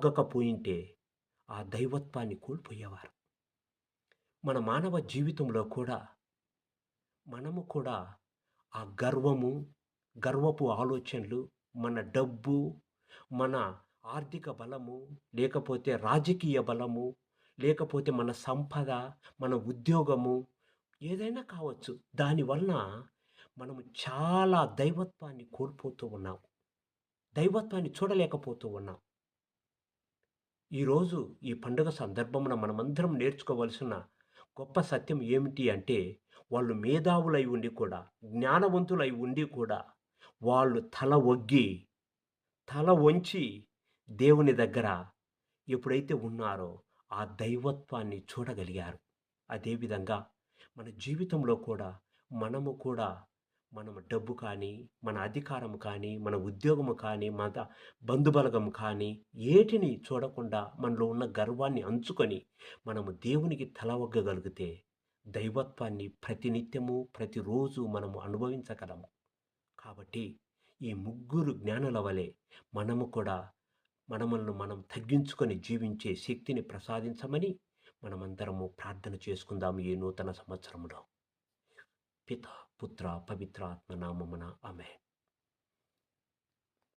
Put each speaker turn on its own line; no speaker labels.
తగ్గకపోయుంటే ఆ దైవత్వాన్ని కోల్పోయేవారు. మన మానవ జీవితంలో కూడా మనము కూడా ఆ గర్వపు ఆలోచనలు, మన డబ్బు, మన ఆర్థిక బలము, లేకపోతే రాజకీయ బలము, లేకపోతే మన సంపద, మన ఉద్యోగము ఏదైనా కావచ్చు. దానివలన మనము చాలా దైవత్వాన్ని కోల్పోతూ ఉన్నాం. దైవత్వాన్ని చూడలేకపోతూ ఉన్నాం. ఈరోజు ఈ పండుగ సందర్భమున మనమందరం నేర్చుకోవలసిన గొప్ప సత్యం ఏమిటి అంటే, వాళ్ళు మేధావులై ఉండి కూడా, జ్ఞానవంతులై ఉండి కూడా, వాళ్ళు తల వంచి దేవుని దగ్గర ఎప్పుడైతే ఉన్నారో, ఆ దైవత్వాన్ని చూడగలిగారు. అదేవిధంగా మన జీవితంలో కూడా మనము డబ్బు కానీ, మన అధికారం కానీ, మన ఉద్యోగము కానీ, మన బంధుబలగం కానీ, ఏటిని చూడకుండా మనలో ఉన్న గర్వాన్ని అంచుకొని మనము దేవునికి తల ఒగ్గగలిగితే దైవత్వాన్ని ప్రతినిత్యము, ప్రతిరోజు మనము అనుభవించగలము. కాబట్టి ఈ ముగ్గురు జ్ఞానుల వలె మనము కూడా మనములను మనం తగ్గించుకొని జీవించే శక్తిని ప్రసాదించమని మనమందరము ప్రార్థన చేసుకుందాము ఈ నూతన సంవత్సరంలో. పిత, పుత్ర, పవిత్రాత్మ నామమున ఆమేన్.